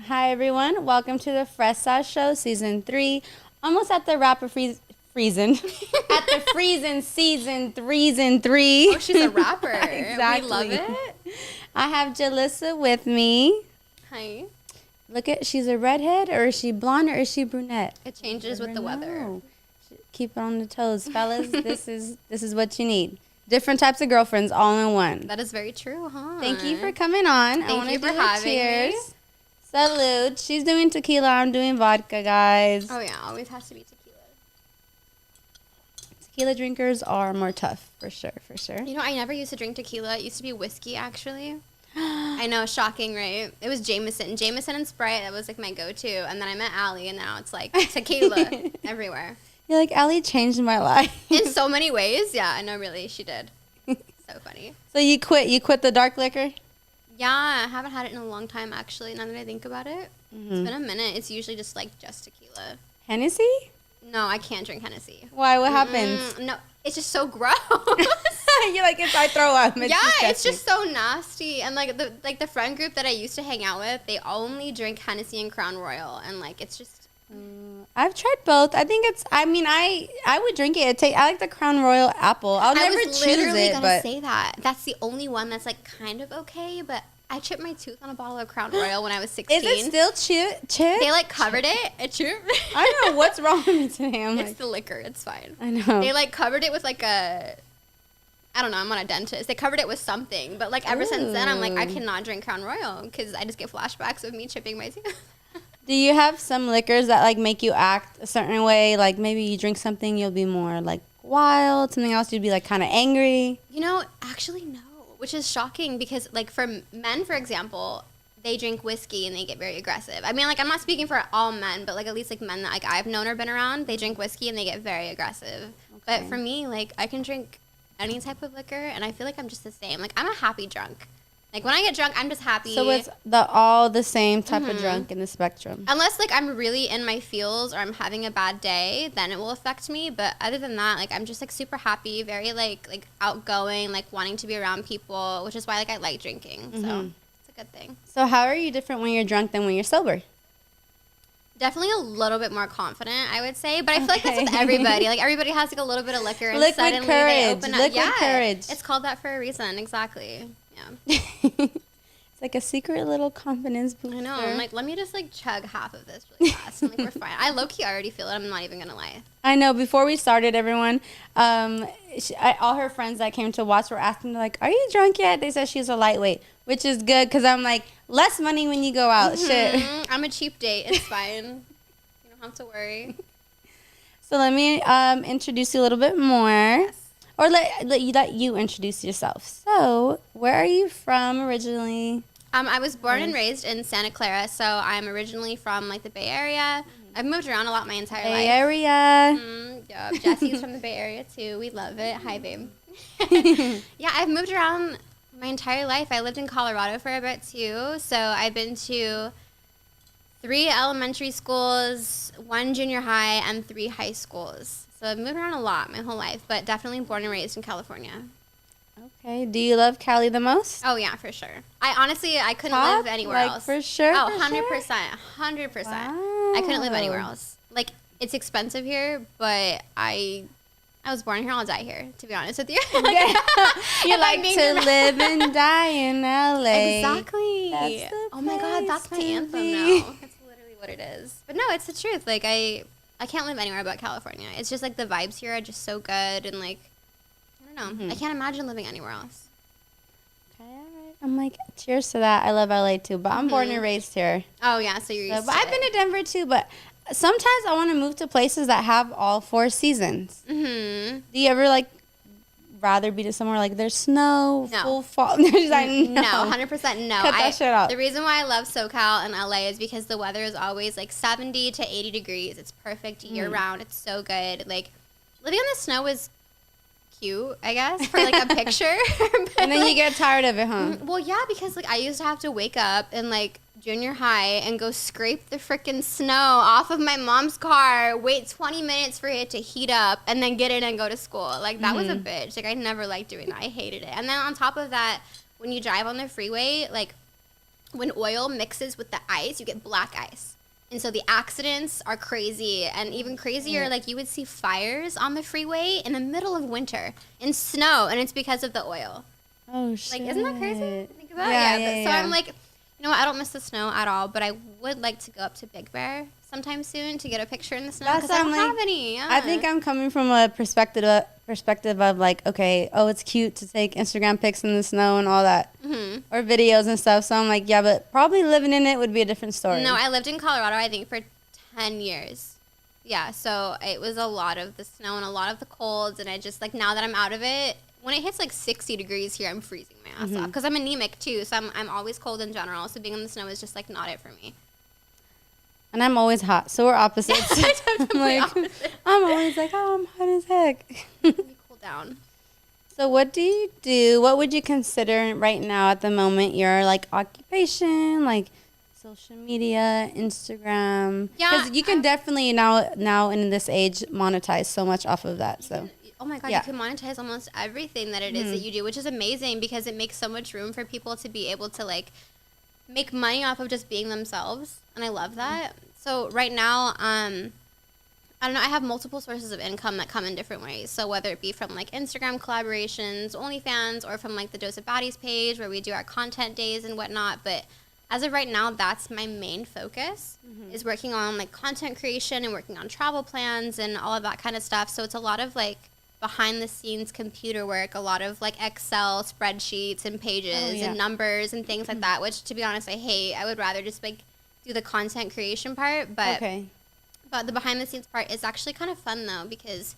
Hi everyone, welcome to the Fresh Sauce Show, Season 3. Almost at the rapper freezing. At the freezing season 3. Oh, she's a rapper. Exactly. We love it. I have Jalissa with me. Hi. Look at, she's a redhead, or is she blonde, or is she brunette? It changes with the weather. Keep it on the toes, fellas. This is what you need. Different types of girlfriends all in one. That is very true, huh? Thank you for coming on. Thank you for having me. Salud. She's doing tequila. I'm doing vodka, guys. Oh, yeah. Always has to be tequila. Tequila drinkers are more tough, for sure. You know, I never used to drink tequila. It used to be whiskey, actually. I know, shocking, right? It was Jameson. Jameson and Sprite, that was like my go-to. And then I met Allie, and now it's like tequila everywhere. You're like, Allie changed my life. In so many ways. Yeah, I know, really. She did. So funny. So you quit the dark liquor? Yeah, I haven't had it in a long time, actually, now that I think about it. Mm-hmm. It's been a minute. It's usually just tequila. Hennessy? No, I can't drink Hennessy. Why? What happens? No, it's just so gross. You're like, if I throw up, it's disgusting. It's just so nasty. And the friend group that I used to hang out with, they only drink Hennessy and Crown Royal, and it's just. I've tried both. I think I would drink it. I like the Crown Royal apple. I'll never choose it. I was literally gonna say that. That's the only one that's kind of okay, but I chipped my tooth on a bottle of Crown Royal when I was 16. Is it still chipped? They covered it. It chipped. I don't know what's wrong with me today. It's the liquor. It's fine. I know. They covered it with I don't know. I'm not a dentist. They covered it with something, but ever since then, I'm I cannot drink Crown Royal because I just get flashbacks of me chipping my tooth. Do you have some liquors that make you act a certain way? Like maybe you drink something, you'll be more wild. Something else, you'd be kind of angry. You know, actually no, which is shocking because for men, for example, they drink whiskey and they get very aggressive. I mean, I'm not speaking for all men, but at least men that I've known or been around, they drink whiskey and they get very aggressive. Okay. But for me, I can drink any type of liquor and I feel I'm just the same. I'm a happy drunk. When I get drunk, I'm just happy. So it's all the same type of drunk in the spectrum. Unless I'm really in my feels or I'm having a bad day, then it will affect me. But other than that, I'm just super happy, very outgoing, wanting to be around people, which is why I like drinking. Mm-hmm. So it's a good thing. So how are you different when you're drunk than when you're sober? Definitely a little bit more confident, I would say. But I feel that's with everybody. Everybody has a little bit of liquor and suddenly they open up. Liquid courage. It's called that for a reason. Exactly. Yeah. It's a secret little confidence booster. I know. I'm let me just chug half of this really fast. And we're fine. I low-key already feel it. I'm not even going to lie. I know. Before we started, everyone, all her friends that came to watch were asking, are you drunk yet? They said she's a lightweight, which is good because I'm less money when you go out. Mm-hmm. Shit. I'm a cheap date. It's fine. You don't have to worry. So let me introduce you a little bit more. Yes. Or let you introduce yourself. So, where are you from originally? I was born and raised in Santa Clara, so I'm originally from the Bay Area. I've moved around a lot my entire life. Bay Area. Yeah, Jesse's from the Bay Area too. We love it. Hi, babe. Yeah, I've moved around my entire life. I lived in Colorado for a bit too, so I've been to 3 elementary schools, 1 junior high, and 3 high schools. So I've moved around a lot my whole life, but definitely born and raised in California. Okay. Do you love Cali the most? Oh, yeah, for sure. I couldn't live anywhere else. For sure? Oh, 100%. 100%. Wow. I couldn't live anywhere else. It's expensive here, but I was born here, I'll die here, to be honest with you. You like to live and die in LA. Exactly. Oh, my God, that's my anthem now. That's literally what it is. But no, it's the truth. I can't live anywhere but California. It's just the vibes here are just so good and I don't know. Mm-hmm. I can't imagine living anywhere else. Okay, all right. I'm cheers to that. I love LA too, but I'm born and raised here. Oh yeah, so you're used to But I've been to Denver too, but sometimes I want to move to places that have all 4 seasons. Mm-hmm. Do you ever rather be to somewhere there's snow, no. full fall? No, 100% no. Cut that shit out. The reason why I love SoCal and LA is because the weather is always 70 to 80 degrees. It's perfect year round. It's so good. Living in the snow is cute, I guess, for a picture. And then you get tired of it, huh? Well, yeah, because I used to have to wake up and junior high and go scrape the freaking snow off of my mom's car, wait 20 minutes for it to heat up, and then get in and go to school. That was a bitch. I never liked doing that. I hated it. And then on top of that, when you drive on the freeway, when oil mixes with the ice, you get black ice. And so the accidents are crazy, and even crazier, like you would see fires on the freeway in the middle of winter in snow, and it's because of the oil. Oh, shit. Like, isn't that crazy? Think about it. Yeah. So I'm like, you know what? I don't miss the snow at all, but I would like to go up to Big Bear sometime soon to get a picture in the snow because I don't have any. Yeah. I think I'm coming from a perspective of like, okay, oh, it's cute to take Instagram pics in the snow and all that, or videos and stuff. So I'm like, yeah, but probably living in it would be a different story. No, I lived in Colorado, I think, for 10 years. Yeah, so it was a lot of the snow and a lot of the colds, and I just, like, now that I'm out of it, when it hits, like, 60 degrees here, I'm freezing my ass off, because I'm anemic, too, so I'm always cold in general, so being in the snow is just, like, not it for me. And I'm always hot, so we're opposites. I'm always like, oh, I'm hot as heck. You cool down. So what do you do? What would you consider right now at the moment your, like, occupation, like, social media, Instagram? Yeah. Because you can definitely now in this age monetize so much off of that, so. Oh my God, you can monetize almost everything that it is that you do, which is amazing because it makes so much room for people to be able to, like, make money off of just being themselves. And I love that. So right now, I don't know, I have multiple sources of income that come in different ways. So whether it be from, like, Instagram collaborations, OnlyFans, or from, like, the Joseph Baddies page where we do our content days and whatnot. But as of right now, that's my main focus, is working on, like, content creation and working on travel plans and all of that kind of stuff. So it's a lot of, like, behind the scenes computer work, a lot of, like, Excel spreadsheets and pages and numbers and things like that, which, to be honest, I hate. I would rather just, like, do the content creation part, but the behind the scenes part is actually kind of fun though, because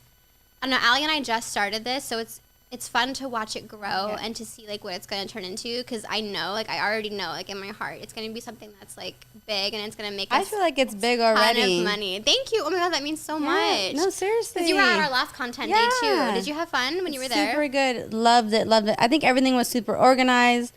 I don't know, Allie and I just started this, so it's fun to watch it grow and to see, like, what it's going to turn into, because I know, like, I already know, like, in my heart, it's going to be something that's, like, big, and it's going to make us I feel like it's big already. A ton of money. Thank you. Oh my God, that means so much. No, seriously. Because you were at our last content day too. Did you have fun when you were there? Super good. Loved it. I think everything was super organized.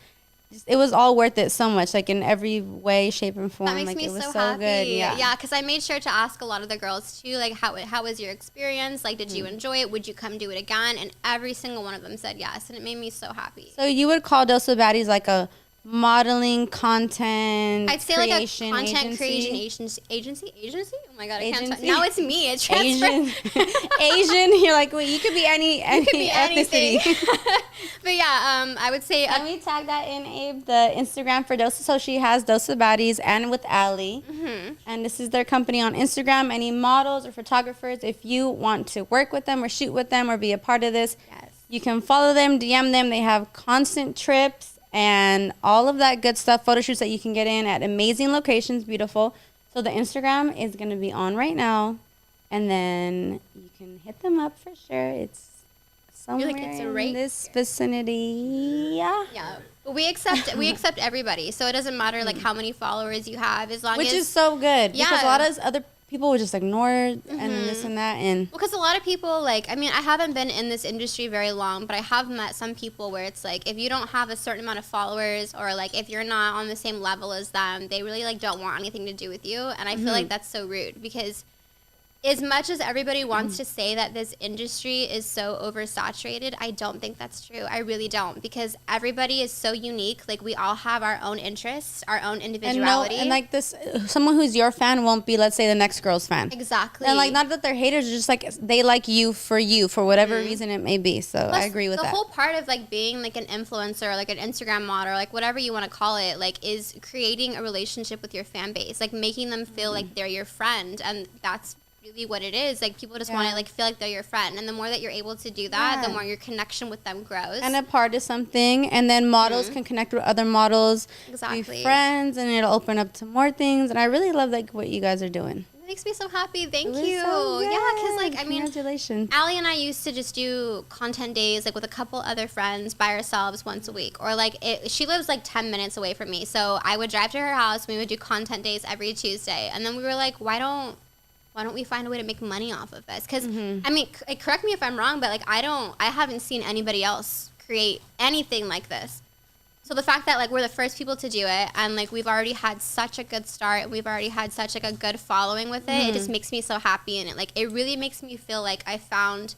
It was all worth it so much, like, in every way, shape, and form. That makes like, me it was so so happy. good. Yeah, because I made sure to ask a lot of the girls too, like, how was your experience? Like, did you enjoy it? Would you come do it again? And every single one of them said yes, and it made me so happy. So you would call Dose of Baddies like a modeling content I'd say creation like a content agency? creation agency. Oh my God, I can't Agency? talk. Now it's me. It's transferred. Asian. You're like, wait, you could be any ethnicity. But yeah, I would say. Can we tag that in, Abe? The Instagram for Dose. So she has Dose of Baddies and with Allie. And this is their company on Instagram. Any models or photographers, if you want to work with them or shoot with them or be a part of this, you can follow them, DM them. They have constant trips and all of that good stuff, photo shoots that you can get in at amazing locations, beautiful. So the Instagram is going to be on right now, and then you can hit them up for sure. It's somewhere in this vicinity. Yeah. But we accept everybody, so it doesn't matter, like, how many followers you have, as long as... Which is so good, because a lot of other people would just ignore and this and that. And because a lot of people, like, I mean, I haven't been in this industry very long, but I have met some people where it's like, if you don't have a certain amount of followers, or, like, if you're not on the same level as them, they really, like, don't want anything to do with you. And I feel like that's so rude, because as much as everybody wants to say that this industry is so oversaturated, I don't think that's true. I really don't, because everybody is so unique. Like, we all have our own interests, our own individuality. And like this, someone who's your fan won't be, let's say, the next girl's fan. Exactly. And, like, not that they're haters, just like they like you for whatever reason it may be. So plus, I agree with that. The whole part of, like, being, like, an influencer or, like, an Instagram model, or, like, whatever you want to call it, like, is creating a relationship with your fan base, like, making them feel like they're your friend. And that's really what it is. Like, people just want to, like, feel like they're your friend, and the more that you're able to do that, the more your connection with them grows, and a part of something. And then models can connect with other models, be friends, and it'll open up to more things. And I really love, like, what you guys are doing. It makes me so happy. Thank you. So yeah, because, like, I mean, congratulations. Allie and I used to just do content days, like, with a couple other friends by ourselves once a week, or, like, she lives, like, 10 minutes away from me, so I would drive to her house. We would do content days every Tuesday, and then we were like, why don't we find a way to make money off of this? Because, I mean, correct me if I'm wrong, but, like, I haven't seen anybody else create anything like this. So the fact that, like, we're the first people to do it, and, like, we've already had such a good start, and we've already had such, like, a good following with it, it just makes me so happy. And it really makes me feel like I found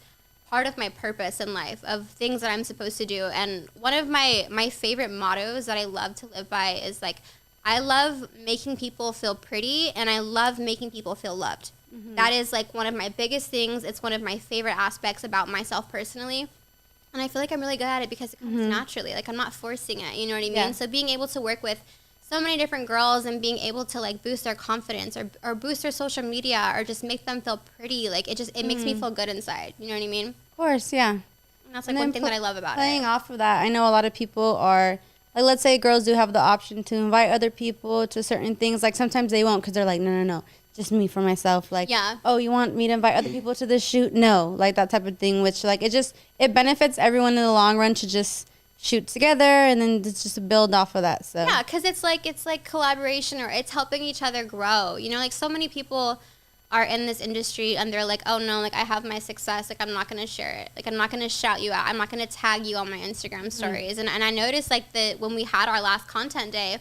part of my purpose in life, of things that I'm supposed to do. And one of my favorite mottos that I love to live by is, like, I love making people feel pretty, and I love making people feel loved. That is like one of my biggest things. It's one of my favorite aspects about myself personally. And I feel like I'm really good at it because it comes naturally. Like, I'm not forcing it, you know what I mean? Yeah. So being able to work with so many different girls and being able to like boost their confidence or boost their social media or just make them feel pretty, like it makes me feel good inside. You know what I mean? Of course, yeah. And that's like one thing that I love about playing it. off of that, I know a lot of people are, like, let's say girls do have the option to invite other people to certain things. Like, sometimes they won't because they're like, no, just me for myself. Like, Yeah. oh, you want me to invite other people to this shoot? No, like that type of thing, which like it benefits everyone in the long run to just shoot together and then just build off of that. So Yeah, because it's like collaboration, or it's helping each other grow. You know, like so many people are in this industry and they're like, oh no, like I have my success, like I'm not gonna share it, like I'm not gonna shout you out, I'm not gonna tag you on my Instagram stories. And I noticed like that when we had our last content day,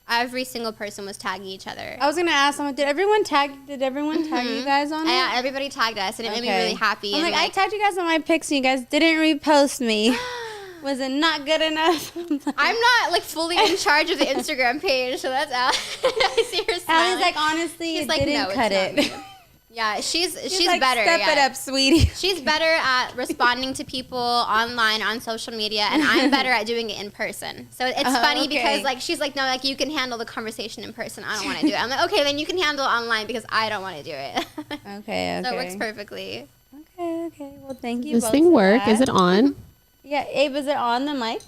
every single person was tagging each other. I was gonna ask someone, did everyone tag you guys on it? Yeah, everybody tagged us, and it made me really happy. I'm and like, I tagged you guys on my pics and you guys didn't repost me. Was it not good enough? I'm not like fully in charge of the Instagram page, so that's Al. I see her smiling. Allie's like, honestly, She's it didn't cut it. Yeah, she's like, better. Step it up, sweetie. She's better at responding to people online on social media, and I'm better at doing it in person. So it's funny because like she's like, no, like you can handle the conversation in person. I don't want to do it. I'm like, okay, then you can handle it online because I don't want to do it. Okay. So it works perfectly. Okay. Well, thank you. Does both this thing for work? that. Is it on? Yeah, Abe, is it on the mic?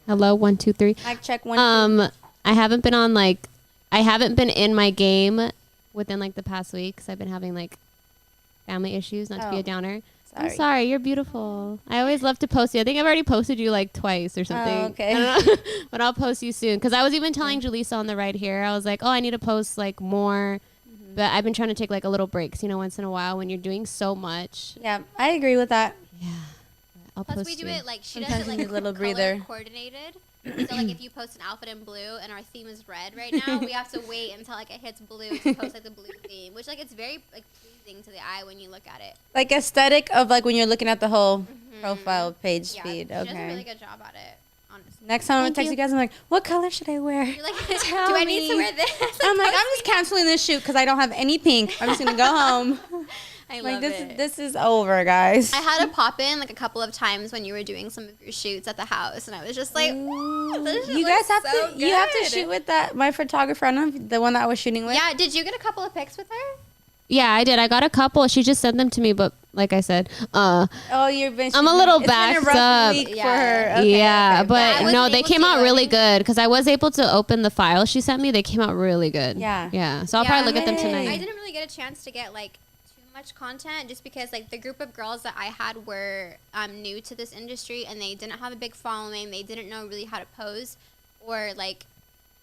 Hello, 1, 2, 3. Mic check 1, 2. I haven't been in my game within like the past week because I've been having like family issues. Not to be a downer. Sorry. I'm sorry. You're beautiful. I always love to post you. I think I've already posted you like twice or something. Oh, okay. I don't know. But I'll post you soon because I was even telling Julissa on the ride here. I was like, oh, I need to post like more. But I've been trying to take like a little breaks, once in a while when you're doing so much. Yeah, I agree with that. Yeah. I'll Plus, post we do you. it like she Sometimes does it you like need a little color breather. coordinated. So like if you post an outfit in blue and our theme is red right now, we have to wait until like it hits blue to post like the blue theme, which like it's very like pleasing to the eye when you look at it. Like aesthetic of like when you're looking at the whole profile page Yeah, feed. she does a Okay. really good job at it. Honestly. Next time I'm gonna Thank text you. you guys, I'm like, what color should I wear? You're like, Tell do I need to me. wear this? I'm like, I'm just canceling this shoot because I don't have any pink. I'm just gonna go home. I Like love it. this is over, guys. I had to pop in like a couple of times when you were doing some of your shoots at the house, and I was just like, Ooh. this shit You guys looks have so to. You have to good. shoot with that. My photographer, I don't know, the one that I was shooting with. yeah. Did you get a couple of pics with her? Yeah, I did. I got a couple. She just sent them to me, but like I said, Oh, you've been. I'm a little it's been a backed rough up. week Yeah. for her. Okay, yeah, okay, but I wasn't no, they able came to, out really like- good because I was able to open the file she sent me. They came out really good. Yeah. Yeah. So I'll probably look at them Yay. tonight. I didn't really get a chance to get like too much content just because like the group of girls that I had were new to this industry and they didn't have a big following. They didn't know really how to pose or like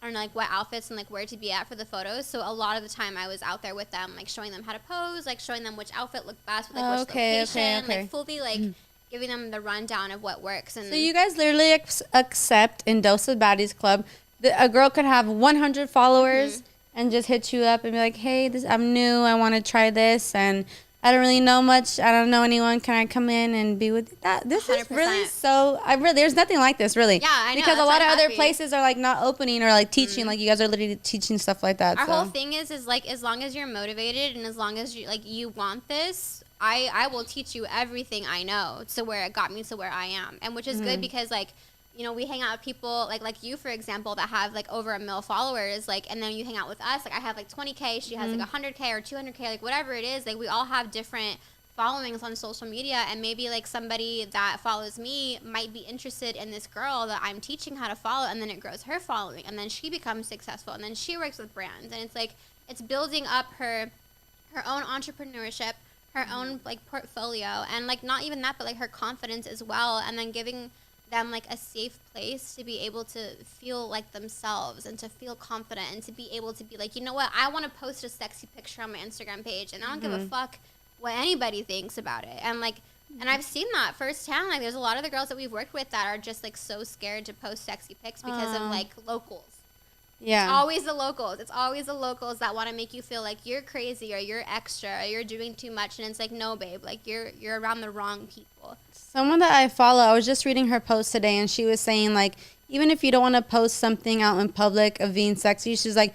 I don't know like what outfits and like where to be at for the photos. So a lot of the time I was out there with them like showing them how to pose, like showing them which outfit looked best with like which location, like fully like giving them the rundown of what works. And So you guys literally accept in Dose of Baddies Club that a girl could have 100 followers and just hit you up and be like, hey, I'm new. I want to try this. And I don't really know much. I don't know anyone. Can I come in and be with that? This is really 100%. so. There's nothing like this, really. Yeah, I know. Because a That's lot why of I'm other happy. places are like not opening or like teaching. Like you guys are literally teaching stuff like that. Our so. whole thing is like as long as you're motivated and as long as you like you want this, I will teach you everything I know to where it got me to where I am, and which is good because like we hang out with people like you for example that have like over 1 million followers, like, and then you hang out with us like I have like 20K, she has like 100K or 200K, like whatever it is, like we all have different followings on social media, and maybe like somebody that follows me might be interested in this girl that I'm teaching how to follow, and then it grows her following, and then she becomes successful, and then she works with brands, and it's like it's building up her own entrepreneurship, her own like portfolio, and like not even that but like her confidence as well, and then giving them like a safe place to be able to feel like themselves and to feel confident and to be able to be like, you know what, I want to post a sexy picture on my Instagram page and I don't give a fuck what anybody thinks about it. And like and I've seen that firsthand. Like there's a lot of the girls that we've worked with that are just like so scared to post sexy pics because of like locals. Yeah. It's always the locals. It's always the locals that want to make you feel like you're crazy or you're extra or you're doing too much. And it's like, no, babe, like you're around the wrong people. Someone that I follow, I was just reading her post today, and she was saying, like, even if you don't want to post something out in public of being sexy, she's like,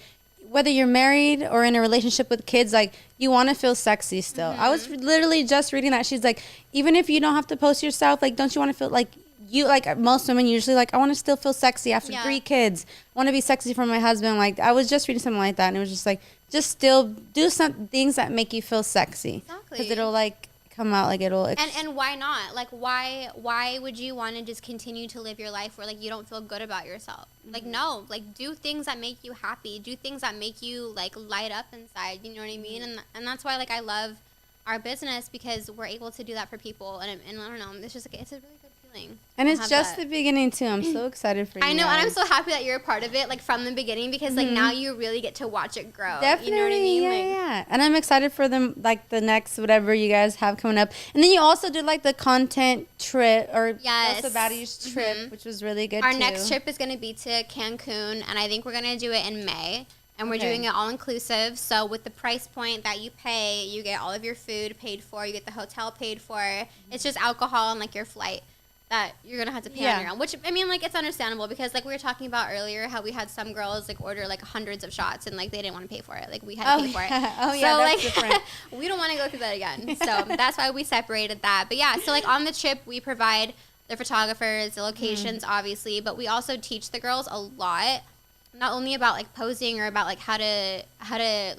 whether you're married or in a relationship with kids, like, you want to feel sexy still. I was literally just reading that. She's like, even if you don't have to post yourself, like, don't you want to feel like you, like most women usually, like, I want to still feel sexy after 3 kids. I want to be sexy for my husband. Like, I was just reading something like that, and it was just like, just still do some things that make you feel sexy. Exactly. Because it'll, like, come out, like, it'll... And why not? Like, why would you want to just continue to live your life where, like, you don't feel good about yourself? Like, no. Like, do things that make you happy. Do things that make you, like, light up inside. You know what I mean? And that's why, like, I love our business, because we're able to do that for people. And I don't know. It's just, like, it's a really good feeling. And it's just the beginning, too. I'm so excited for you. I know, guys. and I'm so happy that you're a part of it, like, from the beginning, because, like, now you really get to watch it grow. Definitely, you know what I mean? yeah, Like, yeah. And I'm excited for them, like, the next whatever you guys have coming up. And then you also did, like, the content trip, or Yes. the Baddies trip, which was really good, Our too. next trip is going to be to Cancun, and I think we're going to do it in May. And we're doing it all inclusive. So with the price point that you pay, you get all of your food paid for, you get the hotel paid for. It's just alcohol and, like, your flight that you're going to have to pay on your own. Which, I mean, like, it's understandable, because, like, we were talking about earlier how we had some girls, like, order, like, hundreds of shots, and, like, they didn't want to pay for it. Like, we had to pay for it. Oh, yeah, so, that's like, different. we don't want to go through that again. So that's why we separated that. But, yeah, so, like, on the trip, we provide the photographers, the locations, obviously, but we also teach the girls a lot. Not only about, like, posing or about, like, how to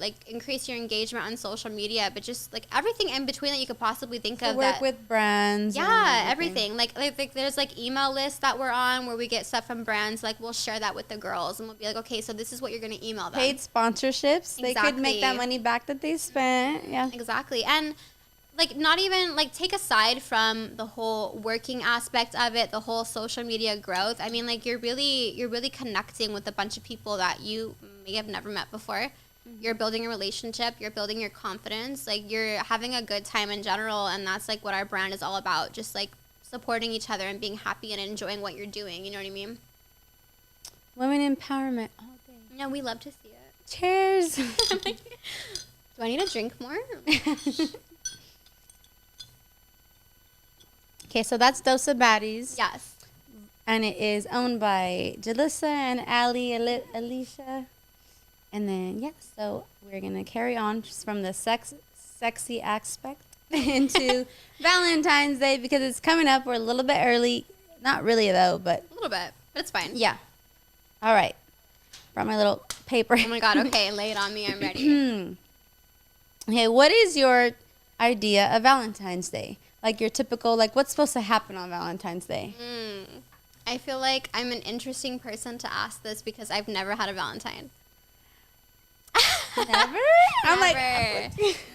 like, increase your engagement on social media, but just, like, everything in between that you could possibly think of. Work with brands. Yeah, everything. Like there's, like, email lists that we're on where we get stuff from brands. Like, we'll share that with the girls, and we'll be like, okay, so this is what you're going to email them. Paid sponsorships. They could make that money back that they spent. Yeah. Exactly. And, like, not even, like, take aside from the whole working aspect of it, the whole social media growth. I mean, like, you're really connecting with a bunch of people that you may have never met before. You're building a relationship. You're building your confidence. Like, you're having a good time in general, and that's, like, what our brand is all about. Just, like, supporting each other and being happy and enjoying what you're doing. You know what I mean? Women empowerment all day. No, we love to see it. Cheers. Do I need to drink more? Okay, so that's Dose of Baddies. Yes. And it is owned by Jalissa and Alicia. And then, yeah, so we're going to carry on just from the sexy aspect into Valentine's Day, because it's coming up. We're a little bit early. Not really, though, but... A little bit, but it's fine. Yeah. All right. Brought my little paper. Oh, my God. Okay, lay it on me. I'm ready. Okay, what is your idea of Valentine's Day? Like, your typical, like, what's supposed to happen on Valentine's Day? I feel like I'm an interesting person to ask this, because I've never had a Valentine. Never? I'm like,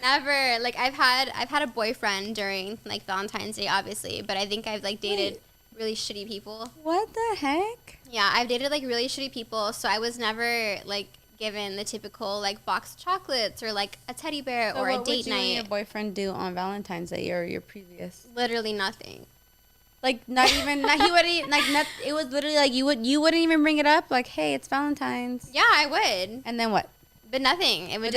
never. Like, I've had a boyfriend during, like, Valentine's Day, obviously, but I think I've, like, dated really shitty people. What the heck? Yeah, I've dated, like, really shitty people, so I was never, like, given the typical, like, box of chocolates or, like, a teddy bear or a date night. What would you and your boyfriend do on Valentine's Day, or your previous? Literally nothing. Like, not even, not, he wouldn't, like, not, it was literally like, you wouldn't even bring it up, like, hey, it's Valentine's. Yeah, I would. And then what? But nothing. It would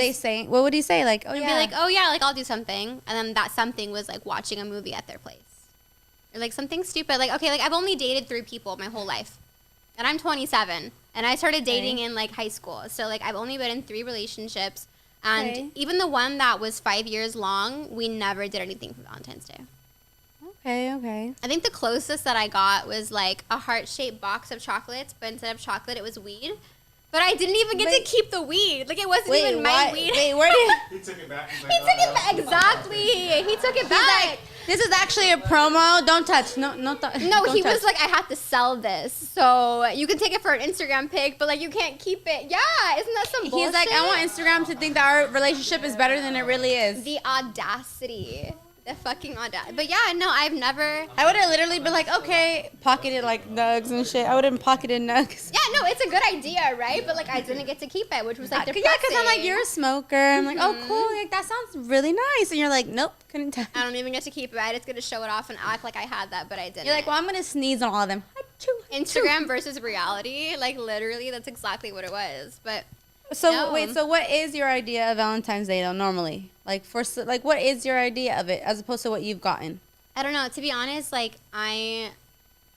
what would he say? Like, oh, He'd yeah. be like, oh, yeah, like, I'll do something. And then that something was, like, watching a movie at their place. Or, like, something stupid. Like, okay, like, I've only dated 3 people my whole life. And I'm 27. And I started dating in, like, high school. So, like, I've only been in 3 relationships. And even the one that was 5 years long, we never did anything for Valentine's Day. Okay. I think the closest that I got was, like, a heart-shaped box of chocolates. But instead of chocolate, it was weed. But I didn't even get to keep the weed. Like, it wasn't even my weed. Wait, where did... He took it back. He took it back. Exactly. He took it back. Like, this is actually a promo. Don't touch. No, No, he was like, I have to sell this. So you can take it for an Instagram pic, but, like, you can't keep it. Yeah, isn't that some bullshit? He's like, I want Instagram to think that our relationship is better than it really is. The audacity. The fucking audacity. But yeah, no, I've never. I would have literally been like, okay, pocketed like nugs and shit. I would have pocketed nugs. Yeah, no, it's a good idea, right? But like, I didn't get to keep it, which was like depressing. Yeah, because I'm like, you're a smoker. I'm like, oh, cool. Like, that sounds really nice. And you're like, nope, couldn't tell. I don't even get to keep it. I just get to show it off and act like I had that, but I didn't. You're like, well, I'm going to sneeze on all of them. Instagram versus reality. Like, literally, that's exactly what it was. But so, no. wait, so what is your idea of Valentine's Day, though, normally? Like, what is your idea of it as opposed to what you've gotten? I don't know. To be honest, like, at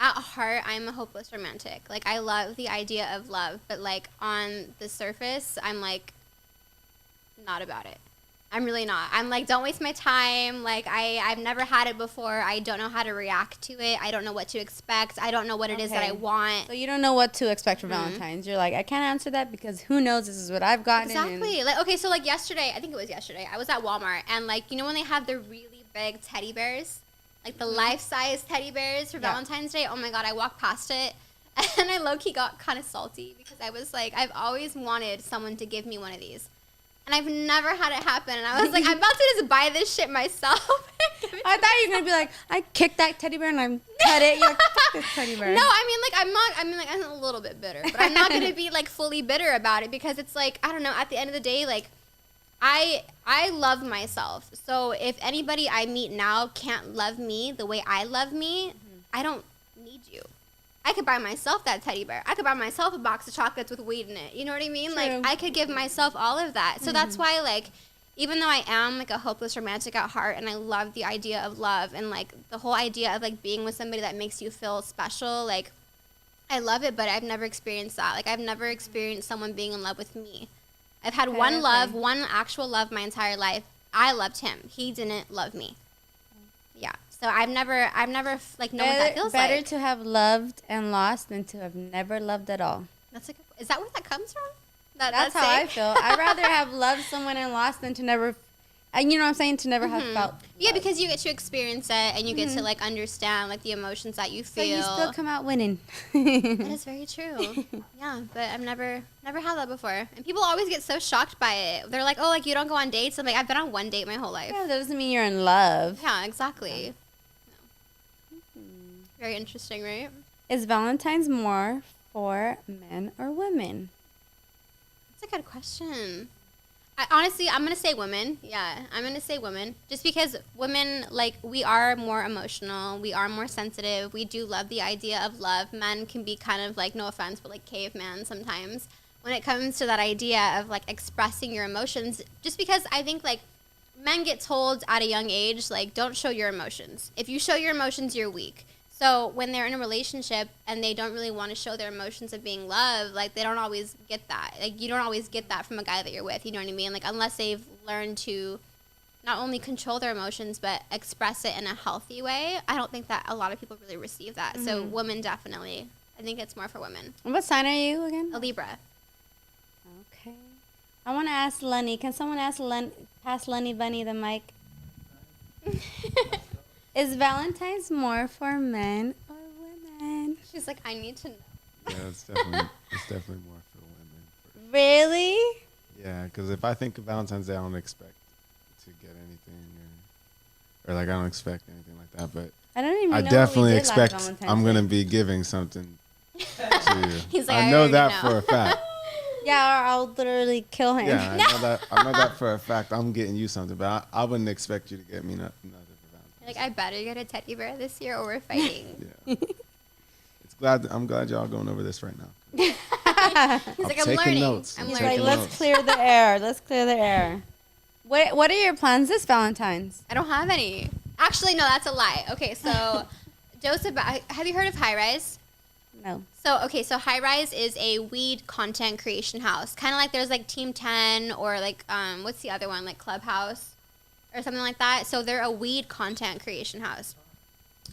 heart, I'm a hopeless romantic. Like, I love the idea of love, but, like, on the surface, I'm, like, not about it. I'm really not. I'm like, don't waste my time. Like, I've never had it before. I don't know how to react to it. I don't know what to expect. I don't know what it is that I want. So you don't know what to expect for Valentine's. You're like, I can't answer that because who knows? This is what I've gotten. Exactly. Like, okay, so like yesterday, I think it was yesterday, I was at Walmart and like, you know when they have the really big teddy bears? Like the life-size teddy bears for Valentine's Day? Oh my God, I walked past it and I low-key got kind of salty because I was like, I've always wanted someone to give me one of these. And I've never had it happen. And I was like, I'm about to just buy this shit myself. I thought you were going to be like, I kicked that teddy bear and I cut it. You're like, fuck this teddy bear. No, I mean, like, I'm a little bit bitter. But I'm not going to be, like, fully bitter about it because it's like, I don't know, at the end of the day, like, I love myself. So if anybody I meet now can't love me the way I love me, I don't need you. I could buy myself that teddy bear. I could buy myself a box of chocolates with weed in it. You know what I mean? True. Like, I could give myself all of that. So that's why, like, even though I am, like, a hopeless romantic at heart and I love the idea of love and, like, the whole idea of, like, being with somebody that makes you feel special, like, I love it, but I've never experienced that. Like, I've never experienced someone being in love with me. I've had one actual love my entire life. I loved him. He didn't love me. Yeah. So I've never like known what that feels like. Better to have loved and lost than to have never loved at all. That's like, is that where that comes from? That's how I feel. I'd rather have loved someone and lost than to never, and you know what I'm saying, to never have felt. Yeah, because you get to experience it and you get to like understand like the emotions that you feel. So you still come out winning. That is very true. Yeah, but I've never had that before, and people always get so shocked by it. They're like, "Oh, like you don't go on dates." I'm like, I've been on one date my whole life. Yeah, that doesn't mean you're in love. Yeah, exactly. Very interesting, right? Is Valentine's more for men or women? That's a good question. Honestly, I'm going to say women. Yeah, I'm going to say women. Just because women, like, we are more emotional. We are more sensitive. We do love the idea of love. Men can be kind of, like, no offense, but, like, caveman sometimes when it comes to that idea of, like, expressing your emotions. Just because I think, like, men get told at a young age, like, don't show your emotions. If you show your emotions, you're weak. So when they're in a relationship and they don't really want to show their emotions of being loved, like they don't always get that. Like you don't always get that from a guy that you're with, you know what I mean? Like unless they've learned to not only control their emotions but express it in a healthy way, I don't think that a lot of people really receive that. So women definitely. I think it's more for women. What sign are you again? A Libra. Okay. I want to ask Lenny. Can someone pass Lenny Bunny the mic? Is Valentine's more for men or women? She's like, I need to know. Yeah, it's definitely more for women. Really? Yeah, because if I think of Valentine's Day, I don't expect to get anything, or like I don't expect anything like that. But I don't even. I know definitely what we did last expect Valentine's I'm Day. gonna be giving something to you. He's like, I know already that know. for a fact. Yeah, or I'll literally kill him. Yeah, I know that for a fact. I'm getting you something, but I wouldn't expect you to get me nothing for Valentine's. Like, I better get a teddy bear this year or we're fighting. Yeah. I'm glad y'all going over this right now. He's like, I'm taking learning. notes. I'm I'm He's learning. like, let's clear the air. Let's clear the air. What are your plans this Valentine's? I don't have any. Actually, no, that's a lie. Okay, so Joseph, have you heard of High Rise? No. So High Rise is a weed content creation house. Kind of like there's like Team 10 or like, what's the other one? Like Clubhouse or something like that. So they're a weed content creation house.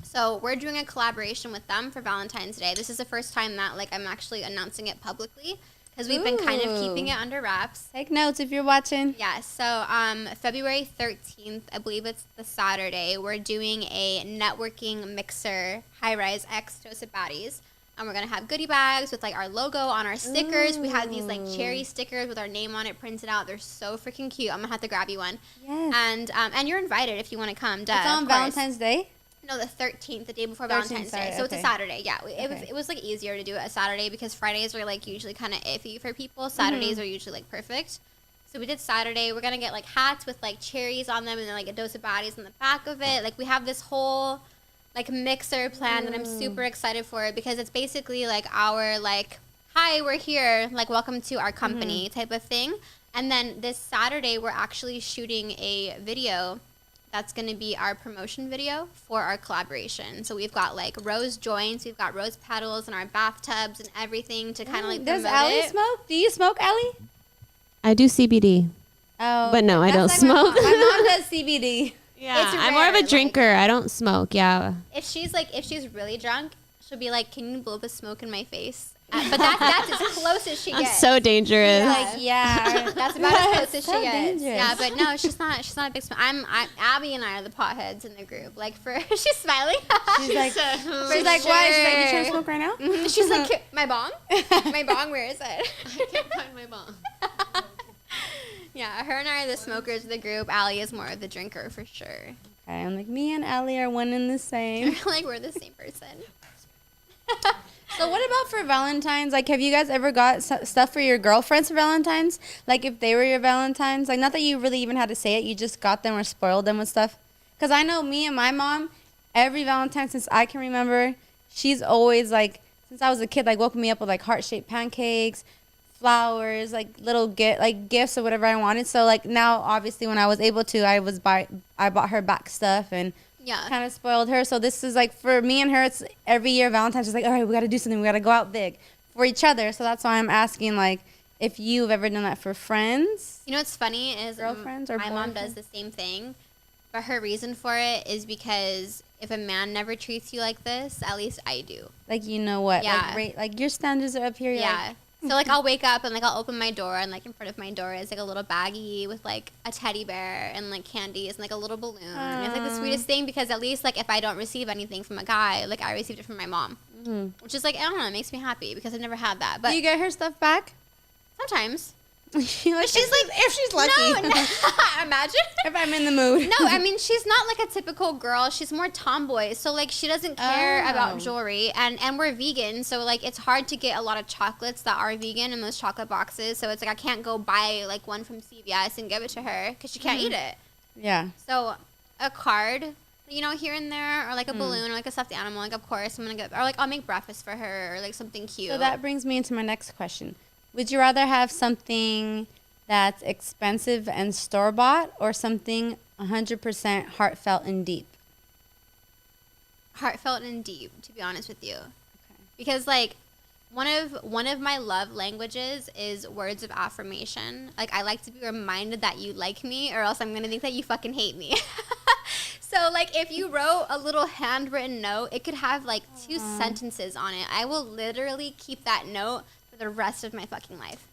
So we're doing a collaboration with them for Valentine's Day. This is the first time that like I'm actually announcing it publicly because we've been kind of keeping it under wraps. Take notes if you're watching. Yeah, so February 13th, I believe it's the Saturday, we're doing a networking mixer, High Rise X Joseph Baddies. And we're going to have goodie bags with like our logo on our stickers. We have these like cherry stickers with our name on it printed out. They're so freaking cute. I'm going to have to grab you one. Yes. And you're invited if you want to come. Duh, It's on Valentine's Day? No, the 13th, the day before 13th, Valentine's sorry, Day. So it's a okay. Saturday. Yeah, it was like easier to do it a Saturday because Fridays are like usually kind of iffy for people. Saturdays are usually like perfect. So we did Saturday. We're gonna get like hats with like cherries on them and then like a dose of bodies on the back of it. Like we have this whole like mixer plan that I'm super excited for because it's basically like our like, hi, we're here, like welcome to our company type of thing. And then this Saturday we're actually shooting a video that's going to be our promotion video for our collaboration. So we've got like rose joints, we've got rose petals in our bathtubs and everything to kind of like Does promote Allie it. smoke? Do you smoke, Allie? I do CBD. Oh, But no, I don't That's like smoke. My mom does CBD. Yeah, It's I'm more of rare, a like- drinker. I don't smoke. Yeah. If she's really drunk, she'll be like, "Can you blow the smoke in my face?" But that's as close as she I'm gets. so dangerous. Yeah. Like, yeah. That's about as close as So she gets. dangerous. Yeah, but no, she's not a big smoker. I'm Abby and I are the potheads in the group. Like she's smiling. She's like, For why? She's like, you trying to sure. smoke right now? Mhm. She's like, my bong? My bong, where is it? I can't find my bomb. Yeah, her and I are the smokers of the group. Allie is more of the drinker for sure. Okay, I'm like, me and Allie are one and the same. Like we're the same person. So what about for Valentine's? Like, have you guys ever got stuff for your girlfriends for Valentine's? Like, if they were your Valentines? Like, not that you really even had to say it. You just got them or spoiled them with stuff. Because I know me and my mom, every Valentine since I can remember, she's always, like, since I was a kid, like, woke me up with, like, heart-shaped pancakes, flowers, like, little gifts or whatever I wanted. So, like, now, obviously, when I was able to, I bought her back stuff and Yeah. kind of spoiled her. So this is like for me and her, it's every year Valentine's just like, all right, we got to do something. We got to go out big for each other. So that's why I'm asking, like, if you've ever done that for friends. You know what's funny is Girlfriends or my mom boyfriends? does the same thing, but her reason for it is because if a man never treats you like this, at least I do. Like, you know what? Yeah. Like your standards are up here. You're Yeah. Like, So like I'll wake up and like I'll open my door and like in front of my door is like a little baggie with like a teddy bear and like candies and like a little balloon. And it's like the sweetest thing because at least like if I don't receive anything from a guy, like I received it from my mom, which is like I don't know, it makes me happy because I've never had that. But do you get her stuff back? sometimes She's like, if she's lucky. no, imagine. If I'm in the mood. No, I mean she's not like a typical girl. She's more tomboy. So like she doesn't care Oh. about jewelry, and we're vegan. So like it's hard to get a lot of chocolates that are vegan in those chocolate boxes. So it's like I can't go buy like one from CVS and give it to her because she can't eat it. Yeah. So a card, you know, here and there, or like a balloon, or like a stuffed animal. Like of course I'm gonna get, or like I'll make breakfast for her, or like something cute. So that brings me into my next question. Would you rather have something that's expensive and store-bought or something 100% heartfelt and deep? Heartfelt and deep, to be honest with you. Because like one of my love languages is words of affirmation. Like I like to be reminded that you like me or else I'm going to think that you fucking hate me. So like if you wrote a little handwritten note, it could have like 2 sentences on it. I will literally keep that note for the rest of my fucking life.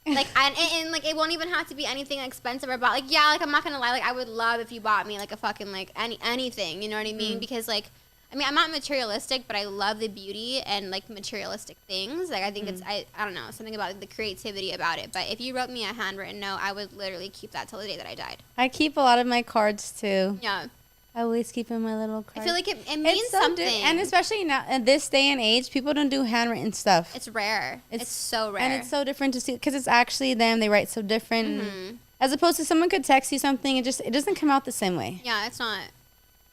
Like and like it won't even have to be anything expensive or like yeah, like I'm not gonna lie, like I would love if you bought me like a fucking like anything, you know what I mean? Because like I mean I'm not materialistic, but I love the beauty and like materialistic things. Like I think it's I don't know, something about the creativity about it. But if you wrote me a handwritten note, I would literally keep that till the day that I died. I keep a lot of my cards too. Yeah. I always keep in my little cards. I feel like it means something. And especially now in this day and age, people don't do handwritten stuff. It's rare. It's so rare. And it's so different to see because it's actually them. They write so different. Mm-hmm. As opposed to someone could text you something, it doesn't come out the same way. yeah, it's not.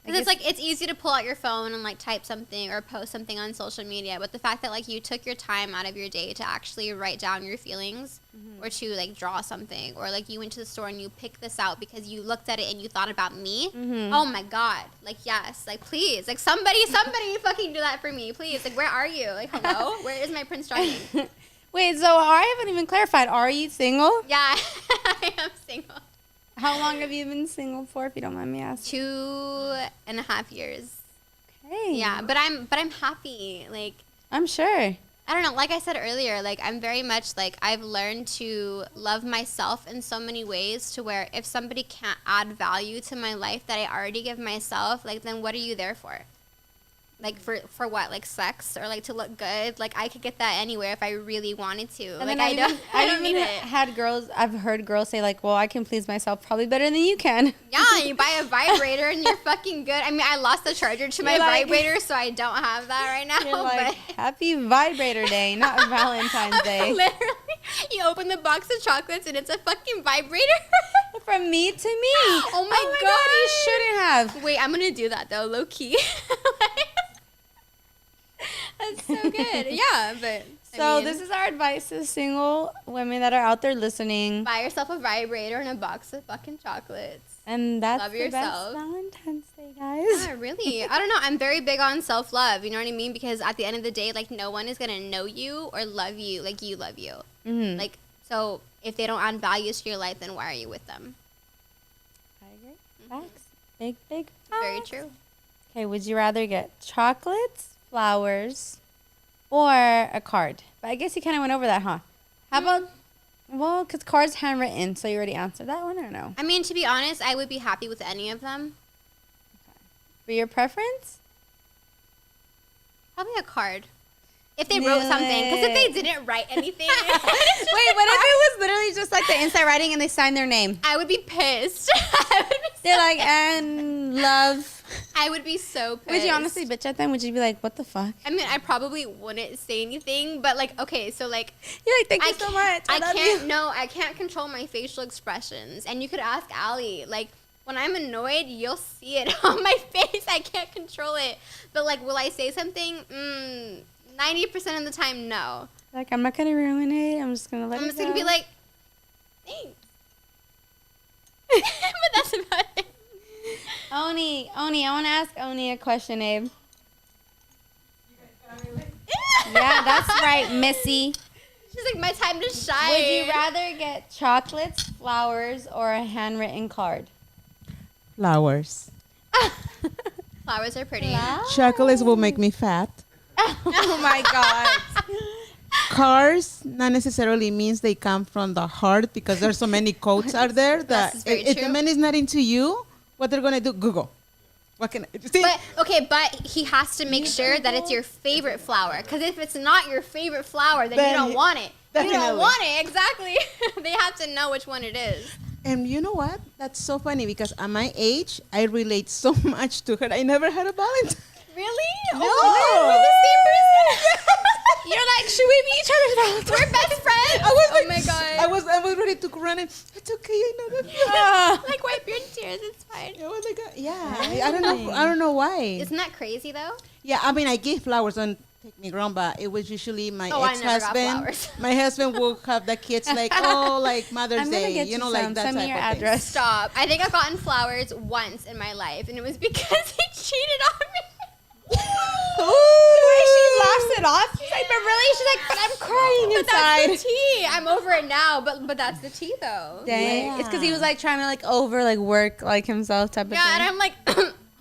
Like Because it's like it's easy to pull out your phone and like type something or post something on social media, but the fact that like you took your time out of your day to actually write down your feelings or to like draw something or like you went to the store and you picked this out because you looked at it and you thought about me. Oh my god. Like yes, like please. Like somebody fucking do that for me, please. Like where are you? Like hello? Where is my Prince Charming? Wait, so I haven't even clarified. Are you single? Yeah, I am single. How long have you been single for, if you don't mind me asking? 2.5 years. Okay. Yeah, but I'm happy. Like I'm sure. I don't know, like I said earlier, like I'm very much like I've learned to love myself in so many ways to where if somebody can't add value to my life that I already give myself, like then what are you there for? Like for what? Like sex or like to look good? Like I could get that anywhere if I really wanted to. And like then I don't I've need even it. had girls. I've heard girls say like, "Well, I can please myself probably better than you can." Yeah, you buy a vibrator and you're fucking good. I mean, I lost the charger to my You're like- vibrator, so I don't have that right now. You're like, but "Happy Vibrator Day, not Valentine's Day." literally, you open the box of chocolates and it's a fucking vibrator. From me to me. Oh my God, you shouldn't have. Wait, I'm gonna do that though, low key. That's so good. Yeah, but So this is our advice to single women that are out there listening. buy yourself a vibrator and a box of fucking chocolates. And that's Love the yourself. best Valentine's Day, guys. Yeah, really. I don't know. I'm very big on self-love. You know what I mean? Because at the end of the day, like no one is gonna know you or love you like you love you. Mm-hmm. Like so, if they don't add values to your life, then why are you with them? I agree. Facts. Big facts. Very true. Okay, would you rather get chocolates, flowers, or a card? But I guess you kind of went over that, huh? How about, well, because cards handwritten, so you already answered that one or no? I mean, to be honest, I would be happy with any of them. For your preference? Probably a card. If they wrote something, because if they didn't write anything, Wait, what if it was literally just like the inside writing and they signed their name? I would be pissed. I would be They're like, and love. I would be so pissed. Would you honestly bitch at them? Would you be like, what the fuck? I mean, I probably wouldn't say anything, but like, okay, so like, You're like, thank you so much. I love can't. you. No, I can't control my facial expressions, and you could ask Allie. Like, when I'm annoyed, you'll see it on my face. I can't control it. But like, will I say something? 90% of the time, no. Like, I'm not going to ruin it. I'm just going to let I'm it just gonna be go. like, thanks. But that's about it. Oni, I want to ask Oni a question, Abe. Yeah, that's right, Missy. She's like, my time to shine. Would you rather get chocolates, flowers, or a handwritten card? Flowers. Flowers are pretty. Chocolates will make me fat. Oh my God. Cars not necessarily means they come from the heart because there's so many quotes out there that This is very if the true. man is not into you, what they're gonna do? Google. What can I see? But he has to make sure that it's your favorite flower. Because if it's not your favorite flower, then you Then don't want it. You definitely. don't want it, exactly. They have to know which one it is. And you know what? That's so funny because at my age, I relate so much to her. I never had a Valentine. Really? No. Oh, we're the same person. You're like, should we be each other's Valentine? We're best friends. I was Oh like, my God. I was ready to run and it's okay. I know that feeling. Like, wipe your tears. It's fine. I was like, yeah. I don't know. I don't know why. Isn't that crazy, though? Yeah, I mean, I gave flowers. Don't take me wrong, but it was usually my Oh, I never got ex-husband. flowers. My husband will have the kids like, oh, like Mother's I'm gonna Day, get you know, you like some. that Send me type your of thing. address. Stop. I think I've gotten flowers once in my life, and it was because he cheated on me. She laughs it off. She's like, but really? She's like, but I'm crying But inside. that's the tea. I'm over it now, but that's the tea, though. Dang. Yeah. It's because he was like trying to like work like himself type of Yeah, and thing. I'm like,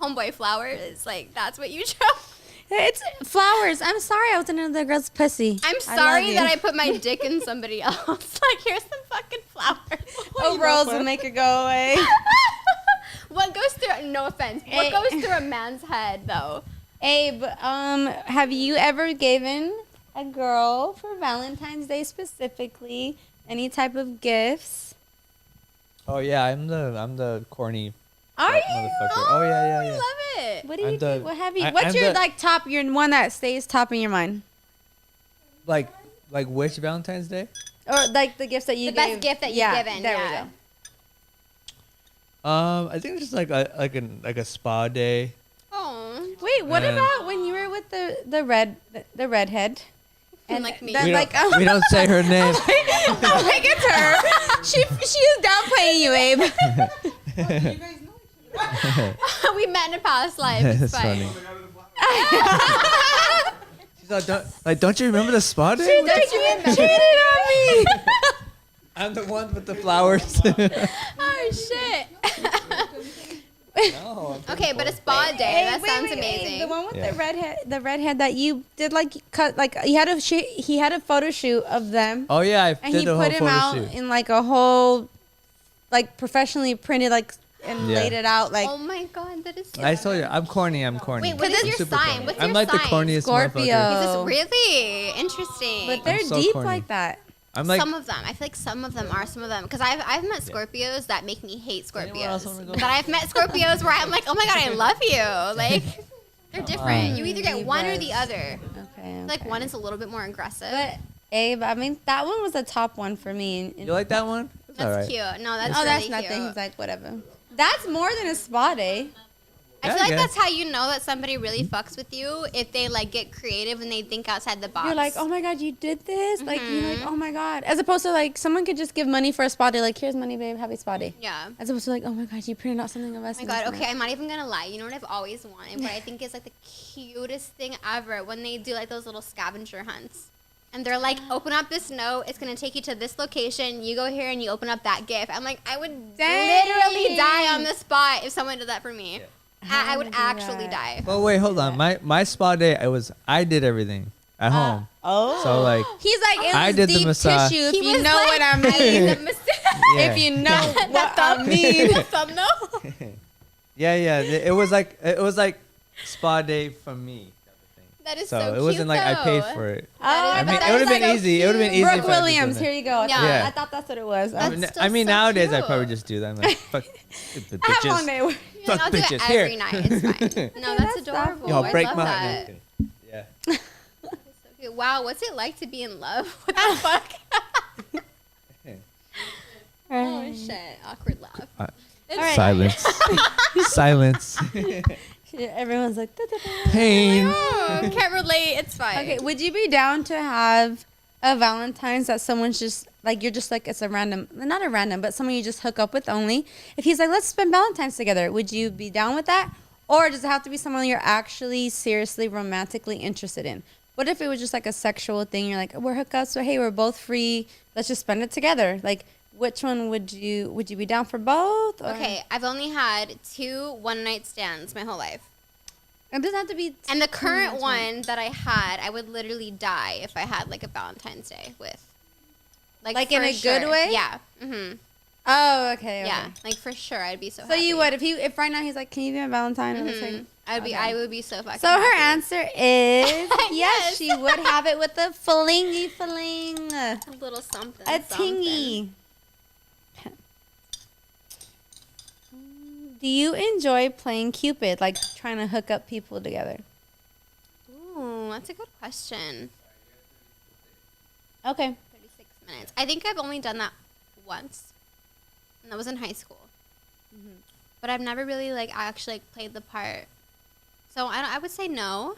homeboy flowers. Like, that's what you chose. It's flowers. I'm sorry I was in another girl's pussy. I'm I sorry love you. that I put my dick in somebody else. Like, here's some fucking flowers. Overalls will make it go away. What goes through, no offense, what goes through a man's head, though? Abe, have you ever given a girl for Valentine's Day specifically any type of gifts? Oh yeah, I'm the corny Are you? motherfucker. Oh yeah. I love it. What do you I'm do? the- What have you? I- What's I'm your the- like top? Your one that stays top in your mind, Like which Valentine's Day? or like the gifts that you The gave? best gift that you've Yeah, given, There yeah. we go. I think it's just like a spa day. Oh, Wait, what And- about when you were with the redhead? And Like me. that, We like, don't, we don't say her name. oh, like it's her. She is downplaying you, Abe. we met in a past life. It's That's fine. funny. She's like, don't you remember the spa day? You cheated on me. I'm the one with the flowers. Oh shit. No, Okay, but a spa day. That Wait, sounds wait, amazing. The one with Yeah. the redhead that you did like cut like he had a photo shoot of them, Oh yeah, I and did he the whole put him photo out shoot. in like a whole like professionally printed like and Yeah. laid it out like Oh my god, that is. So I told you, I'm corny. I'm corny. Wait, what is I'm your super sign? corny. What's I'm your like the sign? corniest Scorpio. motherfucker. Is this really interesting? but they're so deep corny. like that. I'm like, some of them. I feel like some of them are. Some of them, because I've met Scorpios that make me hate Anywhere else Scorpios. wanna go? But I've met Scorpios where I'm like, oh my god, I love you. Like, they're different. You either get one or the other. Okay. Like one is a little bit more aggressive. But Abe, I mean, that one was the top one for me. you like that one? It's That's alright. cute. No, that's Oh, really that's cute. nothing. He's like, whatever. That's more than a spa day. I Yeah, feel like I that's guess. how you know that somebody really fucks with you if they like get creative and they think outside the box. You're like, oh my god, you did this? Like, you're like, Mhm. oh my god. As opposed to like, someone could just give money for a spa day. Like, here's money, babe. Happy spa day. Yeah. As opposed to like, oh my god, you printed out something of us. Oh my god, okay, I'm not even gonna lie. You know what I've always wanted? What I think is like the cutest thing ever when they do like those little scavenger hunts. And they're like, open up this note, it's gonna take you to this location, you go here and you open up that gift. I'm like, I would Dang. literally die on the spot if someone did that for me. I would do actually that. die. But wait, hold on. My spa day, I did everything at home. Oh. So like, He's like, it was I did the deep massage. tissue, if He you was know like, what I need mean. the mas- yeah. If you know the what I thumb, mean. the thumbnail. yeah. It was like spa day for me. That is So so it cute, wasn't like I paid though. for it. Oh, I but mean, that it would have is been so easy. It would have been cute. easy. Brooke if I just Williams, done here it. you go. Yeah. I thought that's what it was. I mean, That's still so nowadays I cute. probably just do that. I'm like, fuck the I have a long bitches. day. where- You're like, I'll do bitches, it here. every night. It's fine. No, that's that's adorable. Y'all I break love my that. heart. Yeah. So cute. Wow, what's it like to be in love? What the fuck? Oh shit! Awkward laugh. It's right. Silence. Silence. Everyone's like, da, da, da. Pain. Oh, can't relate. It's fine. Okay, would you be down to have a Valentine's that someone's just like, you're just like, it's a random, not a random, but someone you just hook up with only? If he's like, let's spend Valentine's together, would you be down with that? Or does it have to be someone you're actually seriously romantically interested in? What if it was just like a sexual thing? You're like, we're hookups, so hey, we're both free. Let's just spend it together. Like, which one would you be down for both? Or? Okay, I've only had 2 one-night stands my whole life. It doesn't have to be. And the current one that I had, I would literally die if I had like a Valentine's Day with. Like in for a good way? Yeah. Mhm. Oh, okay. Yeah. Like for sure, I'd be so. So happy. you would if right now he's like, can you be my Valentine? And it's like, Mhm. I would be so fucking. so her happy. answer is yes, Yes. she would have it with a flingy fling, A little something. a something. tingy. Do you enjoy playing Cupid, like trying to hook up people together? Ooh, that's a good question. Okay. 36 minutes. I think I've only done that once, and that was in high school. But I've never really like actually like, played the part. So I would say no.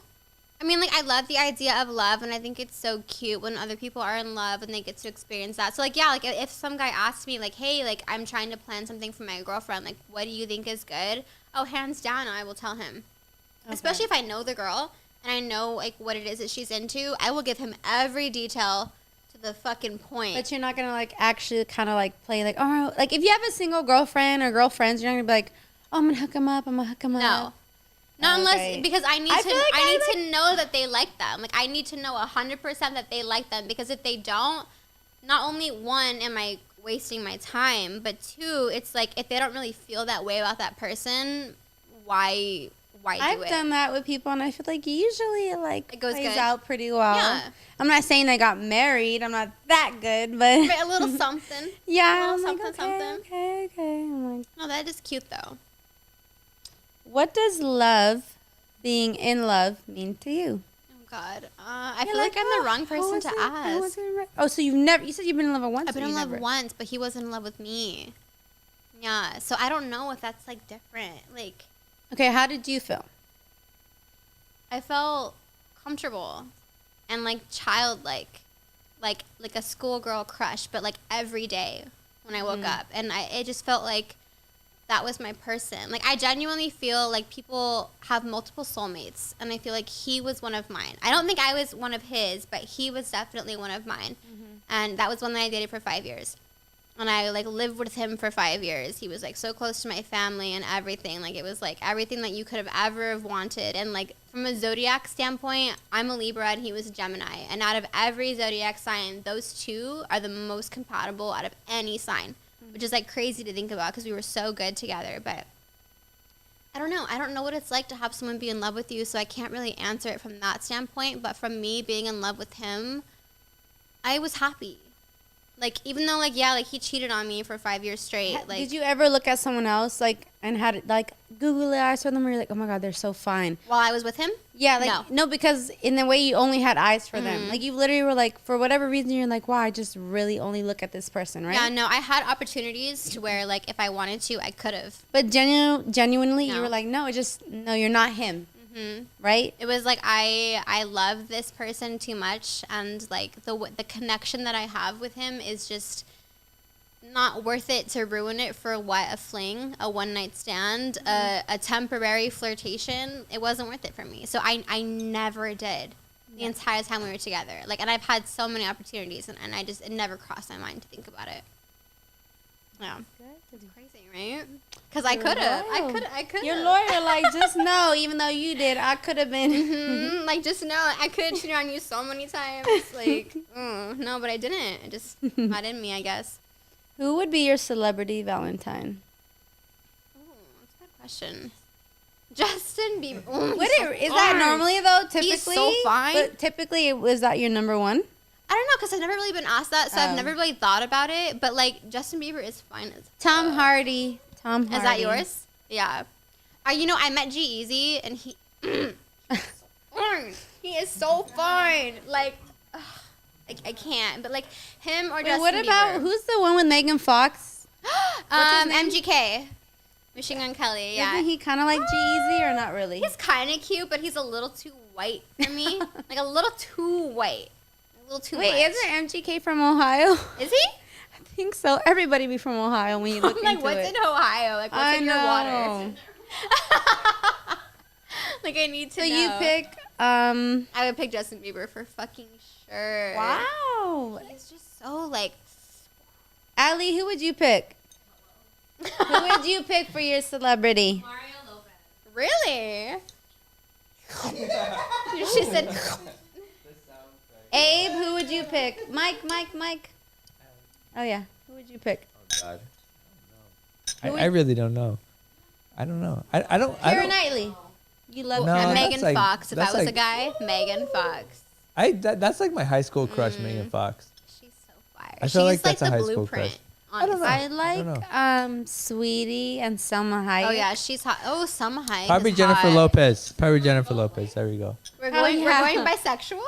I mean, like I love the idea of love, and I think it's so cute when other people are in love and they get to experience that. So like yeah, like if some guy asks me like, hey, like I'm trying to plan something for my girlfriend, like what do you think is good? Oh, hands down, I will tell him. Especially if I know the girl and I know like what it is that she's into, I will give him every detail to the fucking point. But you're not gonna like actually kind of like play like, oh, like if you have a single girlfriend or girlfriends, you're not gonna be like, oh, I'm gonna hook him up. No. Not Okay. unless because I need I to feel like I I need to know that they like them. Like I need to know 100% that they like them, because if they don't, not only one am I wasting my time, but two, it's like if they don't really feel that way about that person, why do I've it? done that with people, and I feel like usually It goes plays good. out pretty well. Yeah. I'm not saying I got married. I'm not that good, but But a little something. yeah, a I'm little like, something, okay, something. okay. I'm like, No, that is cute though. what does love, being in love, mean to you? Oh God, I feel like I'm the wrong person to ask. Oh, so you said you've been in love once. I've been but in you love never- once, but he was in love with me. Yeah, so I don't know if that's like different. Like Okay, how did you feel? I felt comfortable and like childlike, like a schoolgirl crush, but like every day when I woke up, and it just felt like that was my person. Like I genuinely feel like people have multiple soulmates, and I feel like he was one of mine. I don't think I was one of his, but he was definitely one of mine, and that was one that I dated for 5 years. And I like lived with him for 5 years. He was like so close to my family and everything. Like it was like everything that you could have ever wanted. And like from a zodiac standpoint, I'm a Libra and he was a Gemini. And out of every zodiac sign, those two are the most compatible out of any sign. which is like crazy to think about because we were so good together. But I don't know. I don't know what it's like to have someone be in love with you, so I can't really answer it from that standpoint. But from me being in love with him, I was happy. Like, even though, like, yeah, like, he cheated on me for 5 years straight. Like, Did you ever look at someone else, like, and had, like, googly eyes for them where you're like, oh, my God, they're so fine? while I was with him? Yeah, like, no, because in the way you only had eyes for them. Like, you literally were like, for whatever reason, you're like, wow, I just really only look at this person, right? Yeah, no, I had opportunities to where, like, if I wanted to, I could have. But genuinely, you No. were like, no, you're not him. Right? It was like I love this person too much, and like the connection that I have with him is just not worth it to ruin it for what, a fling, a one night stand, a temporary flirtation. It wasn't worth it for me. So I never did the entire time we were together. Like, and I've had so many opportunities, and it never crossed my mind to think about it. Yeah, it's crazy, right? Because I could have. I could. Your lawyer, like, just know, even though you did, I could have been. Like, just know, I could have cheated on you so many times. Like, no, but I didn't. It just not in me, I guess. Who would be your celebrity Valentine? Oh, that's a good question. Justin Bieber. Oh, Would he's so it, is fine. that normally, though, typically? He's so fine. But typically, was that your number one? I don't know, because I've never really been asked that, so I've never really thought about it. But, like, Justin Bieber is fine as Tom Hardy. Tom Hardy. Is that yours? Yeah. You know, I met G-Eazy, and he... he is so fine. Like, I can't. But, like, him or Wait, Justin what about, Bieber. who's the one with Megan Fox? What's his name? MGK. Machine Gun Kelly, yeah. Isn't he kind of like G-Eazy or not really? He's kind of cute, but he's a little too white for me. Like, a little too white. A little too Wait, white. isn't MGK from Ohio? Is he? I think so. Everybody be from Ohio when you look Like, into what's it. in Ohio? Like, what's I in your water? know. Like, I need to So know. you pick, I would pick Justin Bieber for fucking sure. wow. He's just so, like... Allie, who would you pick? Who would you pick for your celebrity? Really? She said... Abe, who would you pick? Mike. Oh, yeah. Who would you pick? God. I really don't know. I don't know. I don't. Keira Knightley. You love No, Keira that's Megan like- Fox. If I that's was a like- guy, Megan Fox. That's like my high school crush, Megan Fox. She's so fire. I feel She's like that's a the high school blueprint. crush. Honestly. don't know. I don't like Sweetie and Selma Hayek. Oh yeah, she's hot. Oh, Selma Hayek. Probably is Jennifer hot. Lopez. Probably Jennifer Lopez. There we go. We're Oh, going. yeah. We're going bisexual.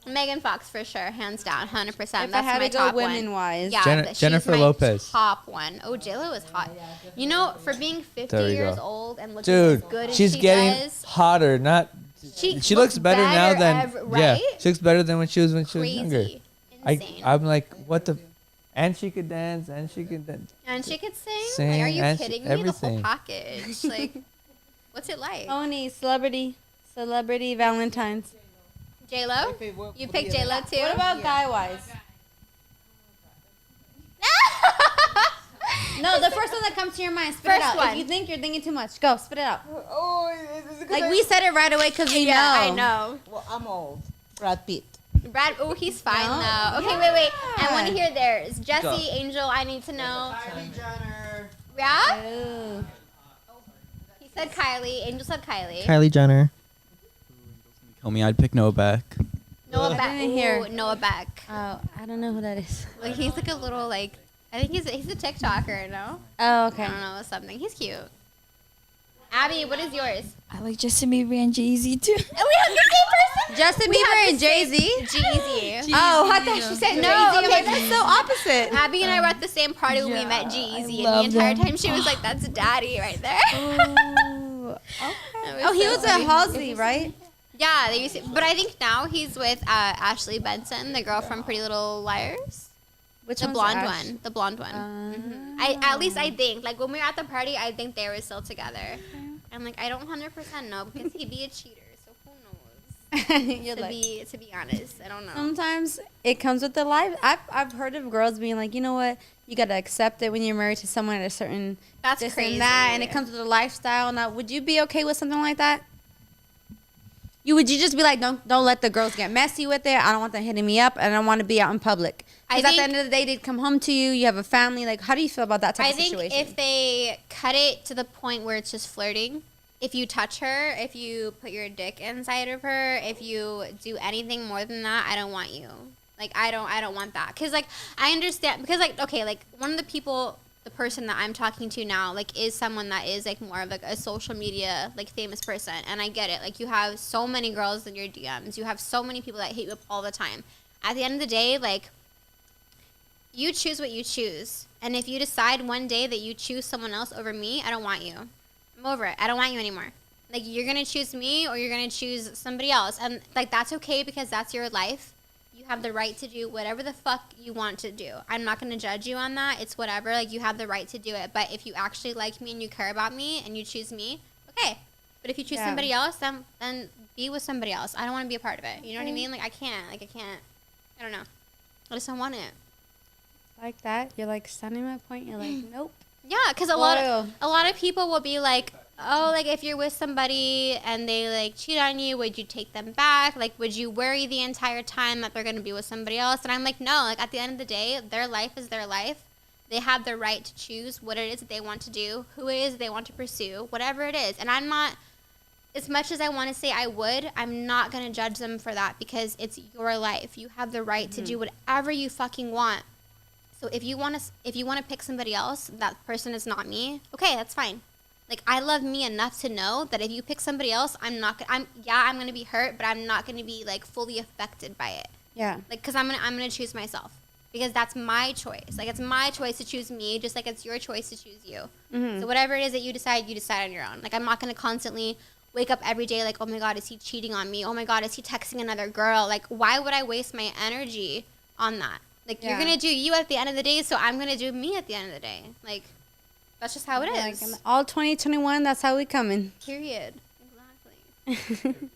Megan Fox for sure, hands down, 100%. If That's I had my to go top women-wise. one. Yeah, she's Jennifer my Lopez. top one. Oh, J-Lo is hot. You know, for being 50 There we years go. old and looking Dude, as good as she's she getting does, hotter. Not. She looks better now than. right? Yeah, she looks better than when she was Crazy, younger. insane. I'm like, what the. And she could dance, and she could dance. And she could sing. Sing, Like, are you and kidding me? everything. The whole package. Like, what's it like? Oni, celebrity Valentines. J Lo. You pick J Lo too. What about guy-wise? No, the first one that comes to your mind. Spit it First out. one. If you think you're thinking too much, go spit it out. Oh, Like we said it right away because we Yeah, know. I know. Well, I'm old. Brad Pitt. Brad. Oh, he's fine No? though. Okay, wait. I want to hear theirs. Jesse, Angel. I need to know. Yeah. Ooh. He said Kylie. Angel said Kylie. Kylie Jenner. Kill me. I'd pick Noah Beck. Noah I Beck. didn't hear. Ooh, Noah Beck. Oh, I don't know who that is. Like, he's like a little like. I think he's a TikToker. No. Oh, okay. I don't know, something. He's cute. Abby, what is yours? I like Justin Bieber and Jay-Z too. And we have the same person. Justin Bieber and Jay-Z? G-Eazy. Oh, I thought she said No, Jay-Z. okay, I'm like, that's so opposite. Abby and I were at the same party when we met G-Eazy, and the love entire them. time she was like, "That's Daddy right there." Ooh, okay. That Oh, he so was funny. at Halsey, right? Yeah, they used to, but I think now he's with Ashley Benson, the girl from Pretty Little Liars. Which The one's blonde Ash? one. The blonde one. At least I think. Like, when we were at the party, I think they were still together. I'm like, I don't 100% know because he'd be a cheater, so who knows? You're like, To be honest, I don't know. sometimes it comes with the life. I've heard of girls being like, you know what? You gotta accept it when you're married to someone at a certain That's this crazy. and that, and it comes with a lifestyle. Now, would you be okay with something like that? Would you just be like, don't let the girls get messy with it? I don't want them hitting me up, and I don't want to be out in public. Because at the end of the day, they'd come home to you. You have a family. Like, how do you feel about that type of situation? I think if they cut it to the point where it's just flirting, if you touch her, if you put your dick inside of her, if you do anything more than that, I don't want you. Like, I don't want that. Because, like, I understand. Because, like, okay, like, one of the people, the person that I'm talking to now, like, is someone that is, like, more of, like, a social media, like, famous person. And I get it. Like, you have so many girls in your DMs. You have so many people that hit you up all the time. At the end of the day, like, you choose what you choose. And if you decide one day that you choose someone else over me, I don't want you. I'm over it. I don't want you anymore. Like, you're going to choose me or you're going to choose somebody else. And, like, that's okay because that's your life. You have the right to do whatever the fuck you want to do. I'm not going to judge you on that. It's whatever. Like, you have the right to do it. But if you actually like me and you care about me and you choose me, okay. But if you choose somebody else, then be with somebody else. I don't want to be a part of it. You know what I mean? Like, I can't. I don't know. I just don't want it. Like that, you're like standing my point. You're like, nope. Yeah, because a lot of people will be like, oh, like if you're with somebody and they like cheat on you, would you take them back? Like, would you worry the entire time that they're gonna be with somebody else? And I'm like, no. Like at the end of the day, their life is their life. They have the right to choose what it is that they want to do, who it is they want to pursue, whatever it is. And I'm not. As much as I want to say I would, I'm not gonna judge them for that because it's your life. You have the right to do whatever you fucking want. So if you want to pick somebody else, that person is not me. Okay, that's fine. Like I love me enough to know that if you pick somebody else, I'm going to be hurt, but I'm not going to be like fully affected by it. Yeah. Like cuz I'm going to choose myself because that's my choice. Like it's my choice to choose me just like it's your choice to choose you. Mm-hmm. So whatever it is that you decide on your own. Like I'm not going to constantly wake up every day like, "Oh my god, is he cheating on me? Oh my god, is he texting another girl?" Like why would I waste my energy on that? Like, you're going to do you at the end of the day, so I'm going to do me at the end of the day. Like, that's just how it is. Like, all 2021, that's how we coming. Period. Exactly.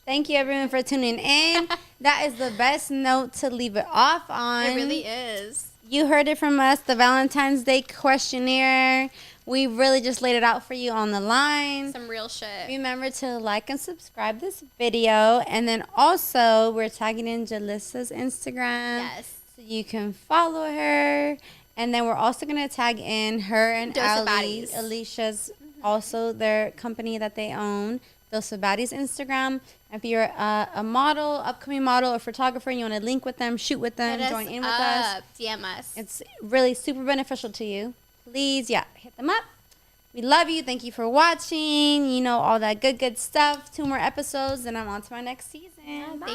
Thank you, everyone, for tuning in. That is the best note to leave it off on. It really is. You heard it from us, the Valentine's Day questionnaire. We really just laid it out for you on the line. Some real shit. Remember to like and subscribe this video. And then also, we're tagging in Jalissa's Instagram. Yes. So you can follow her. And then we're also going to tag in her and Alicia's, also their company that they own, Those Baddies Instagram. If you're a model, upcoming model, or photographer, and you want to link with them, shoot with them, join in with us. DM us. It's really super beneficial to you. Please, hit them up. We love you. Thank you for watching. You know, all that good stuff. 2 more episodes, and I'm on to my next season. Bye.